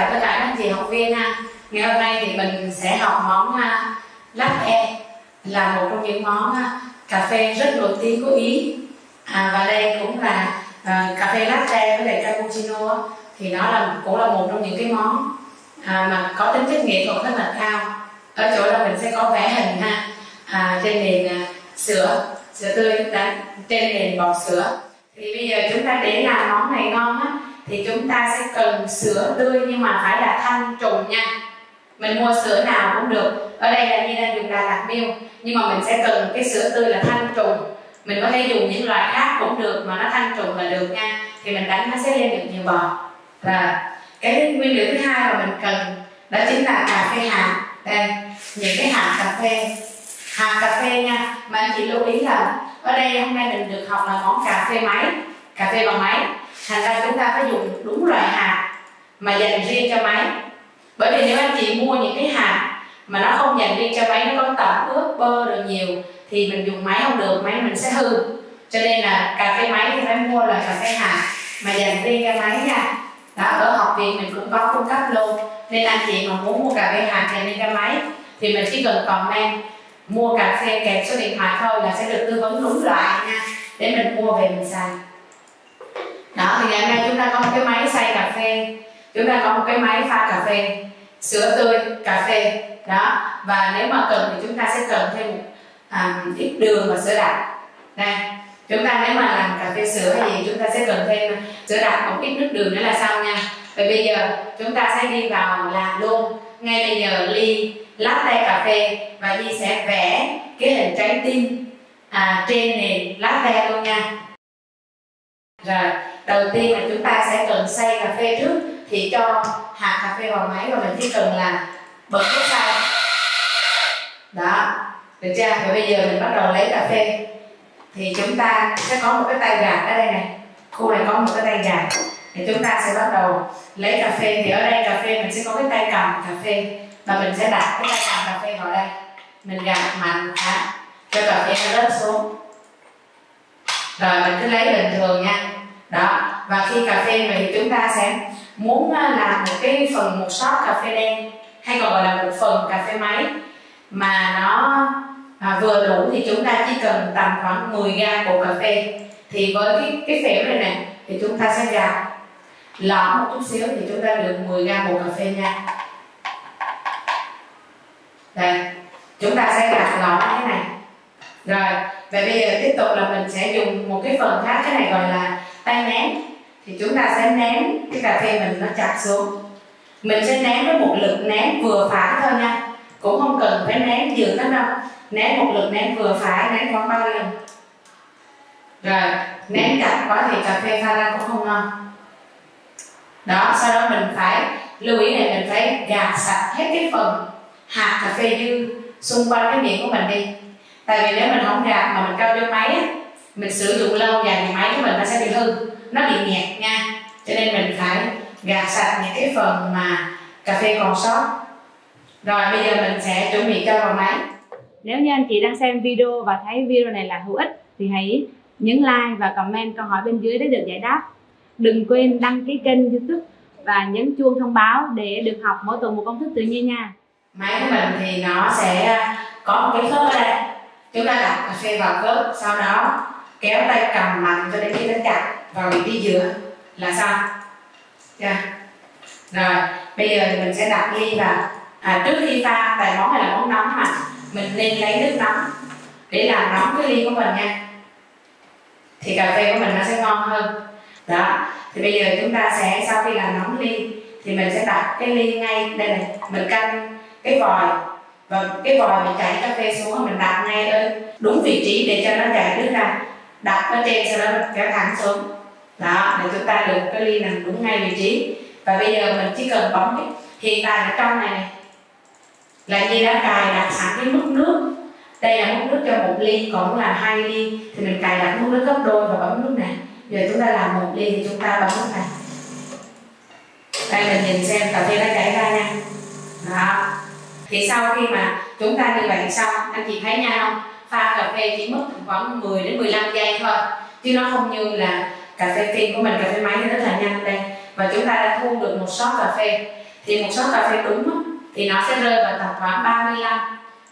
chào tất cả các anh chị học viên ha. Ngày hôm nay thì mình sẽ học món latte, là một trong những món cà phê rất nổi tiếng của Ý. Và đây cũng là cà phê latte với lại cappuccino, thì nó cũng là một trong những cái món mà có tính chất nghệ thuật rất là cao. Ở chỗ đó mình sẽ có vẽ hình trên nền sữa tươi, trên nền bọt sữa. Thì bây giờ chúng ta để làm món này ngon thì chúng ta sẽ cần sữa tươi, nhưng mà phải là thanh trùng nha. Mình mua sữa nào cũng được, ở đây là Nhi đang dùng Đà Lạt Milk, nhưng mà mình sẽ cần cái sữa tươi là thanh trùng. Mình có thể dùng những loại khác cũng được, mà nó thanh trùng là được nha, thì mình đánh nó sẽ lên được nhiều bọt. Và cái nguyên liệu thứ hai mà mình cần đó chính là cà phê hạt. Đây, những cái hạt cà phê nha. Mà anh chị lưu ý là ở đây hôm nay mình được học là món cà phê bằng máy, thành ra chúng ta phải dùng đúng loại hạt mà dành riêng cho máy. Bởi vì nếu anh chị mua những cái hạt mà nó không dành riêng cho máy, nó có tẩm ướp bơ rồi nhiều, thì mình dùng máy không được, máy mình sẽ hư. Cho nên là cà phê máy thì phải mua loại cà phê hạt mà dành riêng cho máy nha. Đó, ở học viện mình cũng có cung cấp luôn, nên anh chị mà muốn mua cà phê hạt dành riêng cho máy thì mình chỉ cần comment mua cà phê kèm số điện thoại thôi là sẽ được tư vấn đúng loại nha, để mình mua về mình xài. Đó, thì ngày hôm nay chúng ta có một cái máy xay cà phê, chúng ta có một cái máy pha cà phê, sữa tươi, cà phê đó. Và nếu mà cần thì chúng ta sẽ cần thêm một ít đường và sữa đặc. Đây, chúng ta nếu mà làm cà phê sữa hay gì chúng ta sẽ cần thêm sữa đặc, một ít nước đường nữa là xong nha. Vậy bây giờ chúng ta sẽ đi vào làm luôn. Ngay bây giờ ly latte cà phê, và Nhi sẽ vẽ cái hình trái tim trên nền latte luôn nha. Rồi, đầu tiên là chúng ta sẽ cần xay cà phê trước, thì cho hạt cà phê vào máy và mình chỉ cần là bật nút xay. Đó, được chưa? Và bây giờ mình bắt đầu lấy cà phê. Thì chúng ta sẽ có một cái tay gạt ở đây này, khu này có một cái tay gạt, thì chúng ta sẽ bắt đầu lấy cà phê. Thì ở đây cà phê mình sẽ có cái tay cầm cà phê, và mình sẽ đặt cái tay cầm cà phê vào đây, mình gạt mạnh cho cà phê nó rớt xuống. Rồi mình cứ lấy bình thường nha. Đó, và khi cà phê này chúng ta sẽ muốn làm một shot cà phê đen, hay còn gọi là một phần cà phê máy mà nó vừa đủ, thì chúng ta chỉ cần tầm khoảng 10 gram bột cà phê. Thì với cái phễu này nè thì chúng ta sẽ gạt lõm một chút xíu, thì chúng ta được 10 gram bột cà phê nha. Đây, chúng ta sẽ gạt lõm như thế này. Rồi, và bây giờ tiếp tục là mình sẽ dùng một cái phần khác, cái này gọi là tay nén. Thì chúng ta sẽ nén cái cà phê mình nó chặt xuống. Mình sẽ nén với một lực nén vừa phải thôi nha, cũng không cần phải nén dữ lắm đâu. Nén một lực nén vừa phải, nén khoảng 3 lần. Rồi, nén chặt quá thì cà phê pha ra cũng không ngon. Đó, sau đó mình phải lưu ý này, mình phải gạt sạch hết cái phần hạt cà phê dư xung quanh cái miệng của mình đi. Tại vì nếu mình không gạt mà mình cho vô máy mình sử dụng lâu dài thì máy của mình nó sẽ bị hư, nó bị nhạt nha. Cho nên mình phải gạt sạch những cái phần mà cà phê còn sót. Rồi bây giờ mình sẽ chuẩn bị cho vào máy. Nếu như anh chị đang xem video và thấy video này là hữu ích thì hãy nhấn like và comment câu hỏi bên dưới để được giải đáp. Đừng quên đăng ký kênh YouTube và nhấn chuông thông báo để được học mỗi tuần một công thức tự nhiên nha. Máy của mình thì nó sẽ có một cái khớp ở đây. Chúng ta đặt cà phê vào khớp, sau đó kéo tay cầm mạnh cho đến khi nó chặt vào vị trí giữa là xong. Rồi bây giờ thì mình sẽ đặt ly vào. Trước khi pha, tại món này là món nóng mà, mình nên lấy nước nóng để làm nóng cái ly của mình nha, thì cà phê của mình nó sẽ ngon hơn. Đó, thì bây giờ chúng ta sẽ, sau khi làm nóng ly thì mình sẽ đặt cái ly ngay đây này, mình canh cái vòi, và cái vòi mình chảy cà phê xuống, mình đặt ngay ở đúng vị trí để cho nó chảy nước ra, đặt ở trên sau đó mình kéo thẳng xuống. Đó, để chúng ta được cái ly nằm đúng ngay vị trí. Và bây giờ mình chỉ cần bấm cái, hiện tại ở trong này là Nhi đã cài đặt sẵn cái mức nước. Đây là mức nước cho 1 ly, còn là 2 ly thì mình cài đặt mức nước gấp đôi và bấm nút này. Giờ chúng ta làm 1 ly thì chúng ta bấm nút này. Đây mình nhìn xem cà phê nó chảy ra nha. Đó, thì sau khi mà chúng ta như vậy xong, anh chị thấy nha không? Pha cà phê chỉ mất khoảng 10 đến 15 giây thôi, chứ nó không như là cà phê phin của mình, cà phê máy thì rất là nhanh đây. Và chúng ta đã thu được một shot cà phê. thì một suất cà phê đúng á, thì nó sẽ rơi vào tầm khoảng 35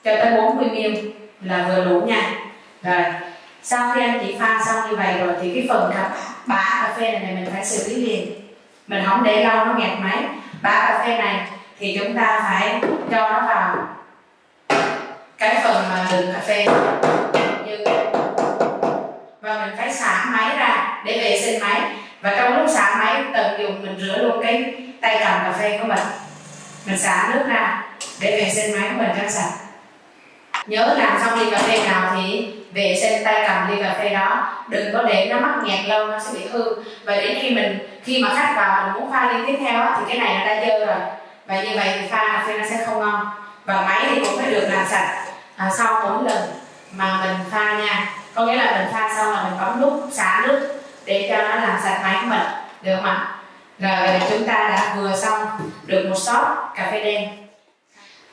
cho tới 40 ml là vừa đủ nha. Rồi sau khi anh chị pha xong như vậy rồi thì cái phần bã cà phê này mình phải xử lý liền, mình không để lâu nó nghẹt máy. Bã cà phê này thì chúng ta phải cho nó vào cái phần mà đựng cà phê như và mình phải xả máy ra để vệ sinh máy, và trong lúc xả máy tận dụng mình rửa luôn cái tay cầm cà phê của mình xả nước ra để vệ sinh máy của mình cho sạch. Nhớ làm xong ly cà phê nào thì vệ sinh tay cầm ly cà phê đó, đừng có để nó mắc nghẹt lâu nó sẽ bị hư. Và đến khi mà khách vào mình muốn pha ly tiếp theo thì cái này nó đã dơ rồi, và như vậy thì pha cà phê nó sẽ không ngon. Và máy thì cũng phải được làm sạch sau mỗi lần mà mình pha nha, có nghĩa là mình pha xong là mình bấm nút xả nước để cho nó làm sạch máy của mình, được không ạ? Rồi chúng ta đã vừa xong được một shot cà phê đen.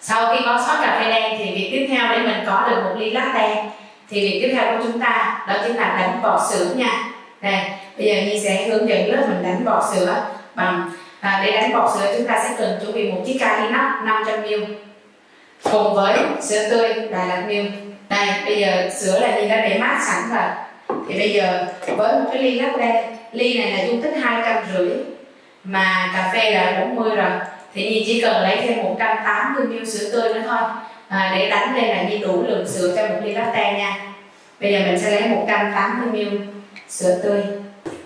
Sau khi có shot cà phê đen thì việc tiếp theo để mình có được một ly latte thì việc tiếp theo của chúng ta đó chính là đánh bọt sữa nha. Đây, bây giờ Nhi sẽ hướng dẫn lớp mình đánh bọt sữa bằng để đánh bọt sữa chúng ta sẽ cần chuẩn bị một chiếc ca inox 500ml cùng với sữa tươi Đà Lạt Milk. Đây, bây giờ sữa là Nhi đã để mát sẵn rồi. Thì bây giờ với một cái ly latte, ly này là dung tích 250 mà cà phê là 40 rồi, thì Nhi chỉ cần lấy thêm 180ml sữa tươi nữa thôi để đánh lên là Nhi đủ lượng sữa cho một ly latte nha. Bây giờ mình sẽ lấy 180ml sữa tươi,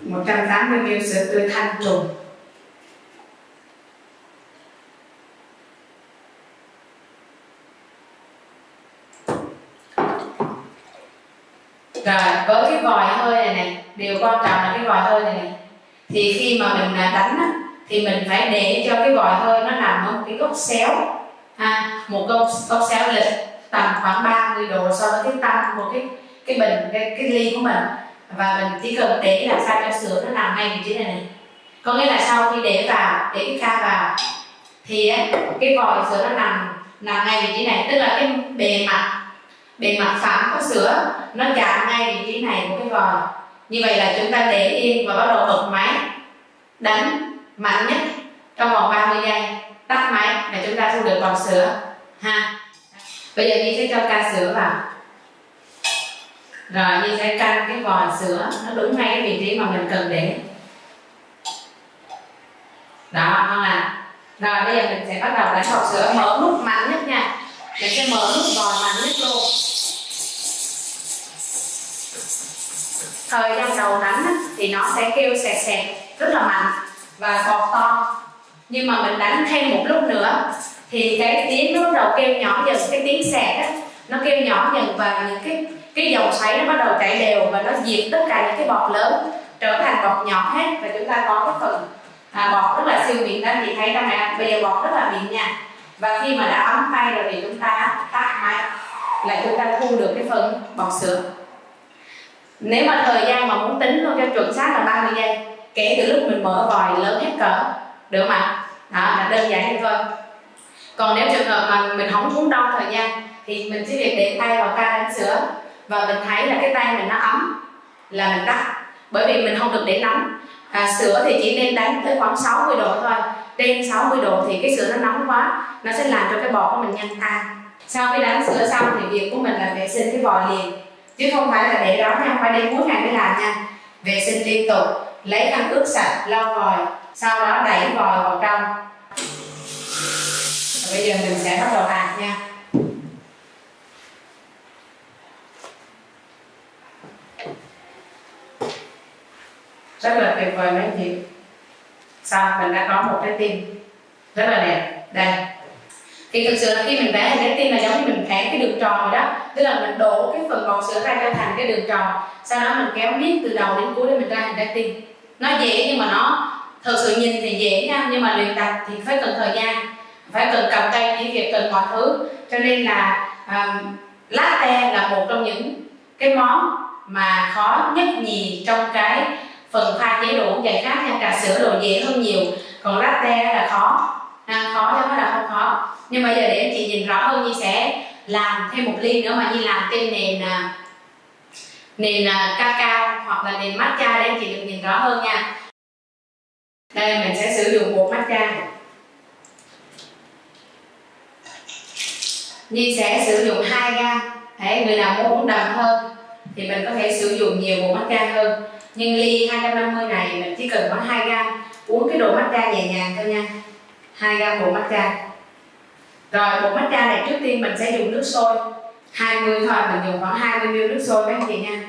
180ml sữa tươi thanh trùng. Rồi với cái vòi hơi này điều quan trọng là cái vòi hơi này thì khi mà mình đánh á, thì mình phải để cho cái vòi hơi nó nằm ở một cái góc xéo, một góc xéo lịch tầm khoảng 30 độ so với cái tâm của cái bình cái ly của mình, và mình chỉ cần để làm sao cho sữa nó nằm ngay vị trí này. Có nghĩa là sau khi để cái ca vào thì cái vòi sữa nó nằm ngay vị trí này, tức là cái bề mặt phẳng của sữa nó chạm ngay vị trí này của cái vòi. Như vậy là chúng ta để yên và bắt đầu bật máy đánh mạnh nhất trong vòng 30 giây, tắt máy là chúng ta thu được bọt sữa ha. Bây giờ Nhi sẽ cho ca sữa vào, rồi Nhi sẽ canh cái vòi sữa nó đúng ngay cái vị trí mà mình cần để. Đó, không à? Rồi bây giờ mình sẽ bắt đầu đánh bọt sữa, mở nút mạnh nhất nha. Mình sẽ mở nút vòi mạnh nhất luôn. Thời gian đầu đánh thì nó sẽ kêu sẹt sẹt rất là mạnh và bọt to, nhưng mà mình đánh thêm một lúc nữa thì cái tiếng nó bắt đầu kêu nhỏ dần, cái tiếng sẹt nó kêu nhỏ dần và những cái dòng xoáy nó bắt đầu chảy đều và nó diệt tất cả những cái bọt lớn trở thành bọt nhỏ hết, và chúng ta có cái phần bọt rất là siêu mịn đó, chị thấy trong này bây giờ bọt rất là mịn nha. Và khi mà đã ấm tay rồi thì chúng ta tắt máy là chúng ta thu được cái phần bọt sữa. Nếu mà thời gian mà muốn tính luôn cho chuẩn xác là 30 giây kể từ lúc mình mở vòi lớn hết cỡ, được không ạ? Đó là đơn giản như thôi. Còn nếu trường hợp mà mình không muốn đo thời gian thì mình chỉ việc để tay vào ca đánh sữa và mình thấy là cái tay mình nó ấm là mình tắt, bởi vì mình không được để nóng. Sữa thì chỉ nên đánh tới khoảng 60 độ thôi, trên 60 độ thì cái sữa nó nóng quá, nó sẽ làm cho cái bọt của mình nhanh tan. Sau khi đánh sữa xong thì việc của mình là vệ sinh cái vòi liền, chứ không phải là để đó nha, không phải để mỗi ngày mới làm nha. Vệ sinh liên tục, lấy khăn ướt sạch lau vòi, sau đó đẩy vòi vào trong. Bây giờ mình sẽ bắt đầu ạt nha. Rất là tuyệt vời mấy chị. Xong mình đã có một trái tim rất là đẹp. Đây, thì thực sự là khi mình vẽ hình trái tim là giống như mình vẽ cái đường tròn rồi đó, tức là mình đổ cái phần bọt sữa ra cho thành cái đường tròn, sau đó mình kéo miết từ đầu đến cuối để mình ra hình trái tim. Nó dễ nhưng mà nó thực sự nhìn thì dễ nha, nhưng mà luyện tập thì phải cần thời gian, phải cần cầm tay chỉ việc, cần mọi thứ. Cho nên là latte là một trong những cái món mà khó nhất nhì trong cái phần pha chế đồ uống giải khát nha. Trà sữa đồ dễ hơn nhiều, còn latte là khó, khó chứ không phải là không khó. Nhưng mà giờ để anh chị nhìn rõ hơn, Nhi sẽ làm thêm một ly nữa mà Nhi làm trên nền cacao hoặc là nền matcha để anh chị được nhìn rõ hơn nha. Đây mình sẽ sử dụng bột matcha. Nhi sẽ sử dụng 2 gam. Đấy, người nào muốn uống đậm hơn thì mình có thể sử dụng nhiều bột matcha hơn. Nhưng ly 250 này mình chỉ cần có 2 gam, uống cái đồ matcha nhẹ nhàng thôi nha. 2 gam bột matcha. Rồi bột matcha này trước tiên mình sẽ dùng nước sôi 20 thôi, mình dùng khoảng 20 ml nước sôi mấy anh chị nha,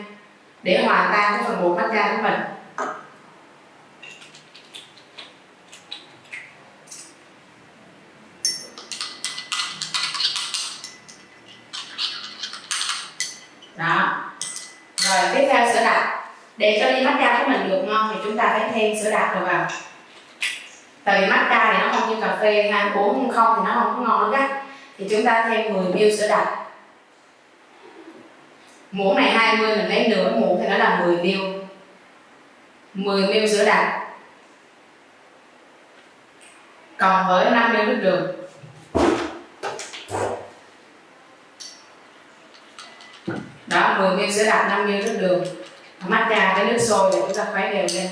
để hòa tan cái phần bột matcha của mình. Đó. Rồi tiếp theo sữa đặc. Để cho ly matcha của mình được ngon thì chúng ta phải thêm sữa đặc rồi vào. Tại vì matcha thì nó không như cà phê ha, uống không thì nó không có ngon nữa gắt. Thì chúng ta thêm 10 ml sữa đặc. Muỗng này 20, mình lấy nửa muỗng thì nó là 10 ml. 10 ml sữa đặc còn với 5 ml nước đường. Đó, 10 ml sữa đặc, 5 ml nước đường. Matcha với nước sôi để chúng ta khuấy đều lên.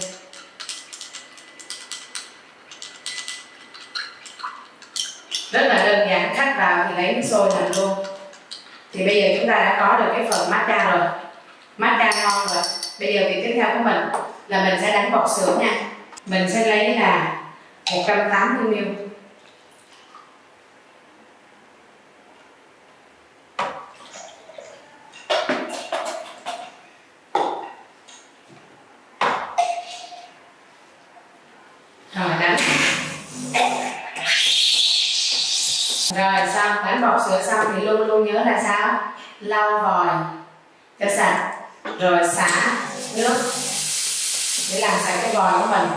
Rất là đơn giản, khách vào thì lấy nước sôi làm luôn. Thì bây giờ chúng ta đã có được cái phần matcha rồi. Matcha ngon rồi. Bây giờ việc tiếp theo của mình là mình sẽ đánh bọt sữa nha. Mình sẽ lấy là 180 ml. Rồi đánh. Rồi xong, đánh bọt sữa xong thì luôn luôn nhớ là sao? Lau vòi cho sạch, rồi xả nước để làm sạch cái vòi của mình.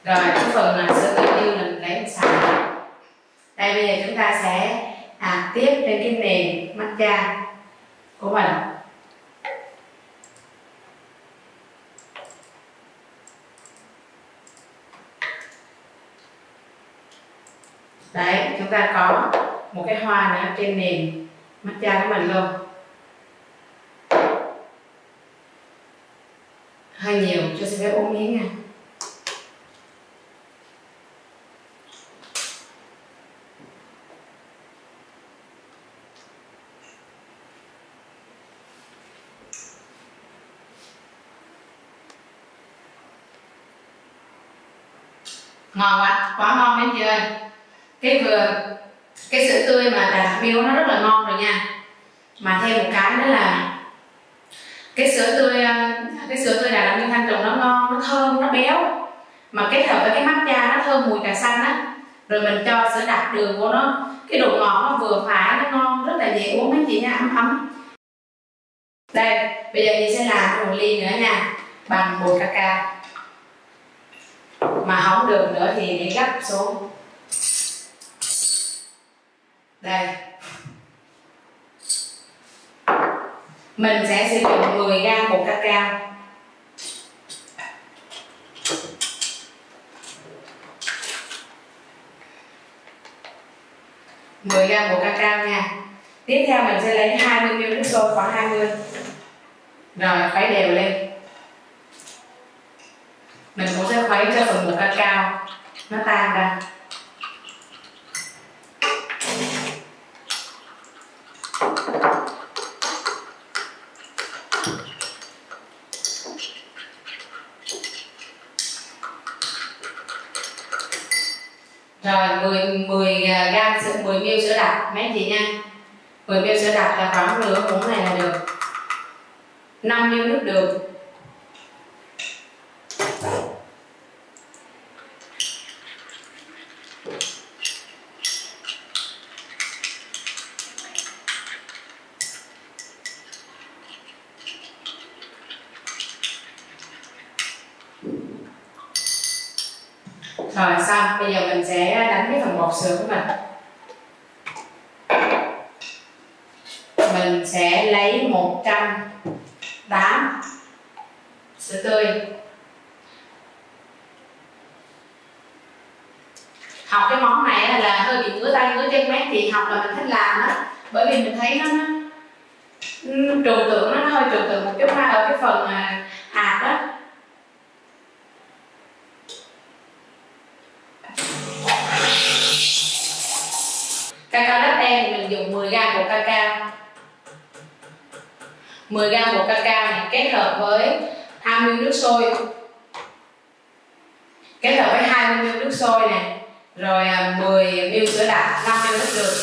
Rồi cái phần sữa tự nhiên mình lấy mình xả. Đây bây giờ chúng ta sẽ tiếp trên cái nền matcha của mình. Đấy, chúng ta có một cái hoa nữa trên nền matcha của mình luôn. Hơi nhiều cho xin phép uống miếng nha. Ngon quá ngon mấy chị ơi. Cái sữa tươi mà Đà Lạt Milk nó rất là ngon rồi nha. Mà thêm một cái nữa là cái sữa tươi Đà Lạt Milk Thanh Trùng nó ngon, nó thơm, nó béo. Mà kết hợp với cái matcha nó thơm mùi trà xanh á. Rồi mình cho sữa đặc đường vô nó, cái độ ngọt nó vừa phải, nó ngon, rất là dễ uống mấy chị nha, ấm ấm. Đây, bây giờ chị sẽ làm một ly nữa nha, bằng bột cacao. Mà không được nữa thì để gấp xuống. Đây. Mình sẽ sử dụng 10 g bột cacao. Mười g bột cacao nha. Tiếp theo mình sẽ lấy 20 ml nước sôi, khoảng 20. Rồi khuấy đều lên. Mình cũng sẽ khuấy cho phần bột cacao nó tan ra. Rồi 10 ml sữa đặc mấy chị nha. 10 ml sữa đặc là khoảng nửa muỗng này là được. 5 ml nước đường. Rồi xong, bây giờ mình sẽ đánh cái phần bọt sữa của mình. Mình sẽ lấy 108 sữa tươi. Học cái món này là hơi bị ngứa tay ngứa chân, mấy chị học là mình thích làm đó. Bởi vì mình thấy nó trừu tượng, nó hơi trừu tượng một chút ở cái phần hạt đó. 10g bột cacao này kết hợp với 20 ml nước sôi, kết hợp với 20 ml nước sôi này, rồi 10 ml sữa đặc, 5 ml nước đường,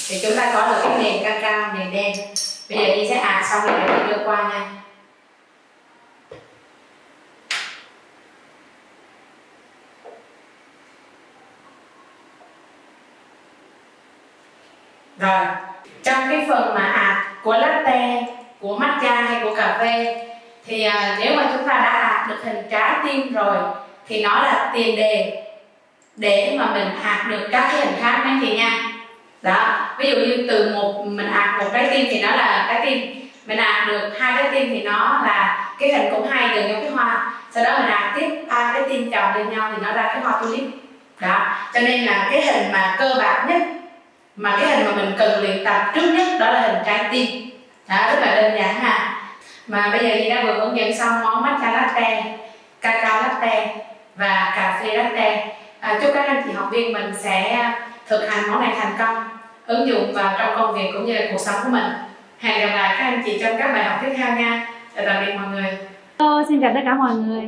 thì chúng ta có được cái nền cacao, nền đen. Bây giờ đi sẽ xong rồi đi đưa qua nha. Rồi, trong cái phần mà của latte, của matcha hay của cà phê thì nếu mà chúng ta đã được hình trái tim rồi thì nó là tiền đề để mà mình được các cái hình khác mấy chị nha. Đó, ví dụ như từ mình một trái tim thì nó là trái tim, mình được 2 trái tim thì nó là cái hình cũng 2 đường giống cái hoa, sau đó mình tiếp 3 cái tim chồng lên nhau thì nó ra cái hoa tulip. Đó, cho nên là cái hình mà cơ bản nhất, mà cái hình mà mình cần luyện tập trước nhất đó là hình trái tim. Đó, rất là đơn giản ha. Mà bây giờ thì đã vừa hướng dẫn xong món matcha latte, cacao latte và cà phê latte. Chúc các anh chị học viên mình sẽ thực hành món này thành công, ứng dụng vào trong công việc cũng như là cuộc sống của mình. Hẹn gặp lại các anh chị trong các bài học tiếp theo nha. Chào tạm biệt mọi người. Xin chào tất cả mọi người.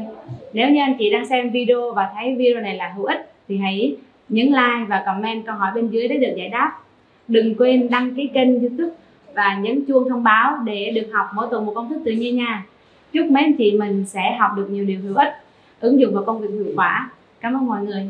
Nếu như anh chị đang xem video và thấy video này là hữu ích thì hãy nhấn like và comment câu hỏi bên dưới để được giải đáp. Đừng quên đăng ký kênh YouTube và nhấn chuông thông báo để được học mỗi tuần một công thức tự nhiên nha. Chúc mấy anh chị mình sẽ học được nhiều điều hữu ích, ứng dụng vào công việc hiệu quả. Cảm ơn mọi người.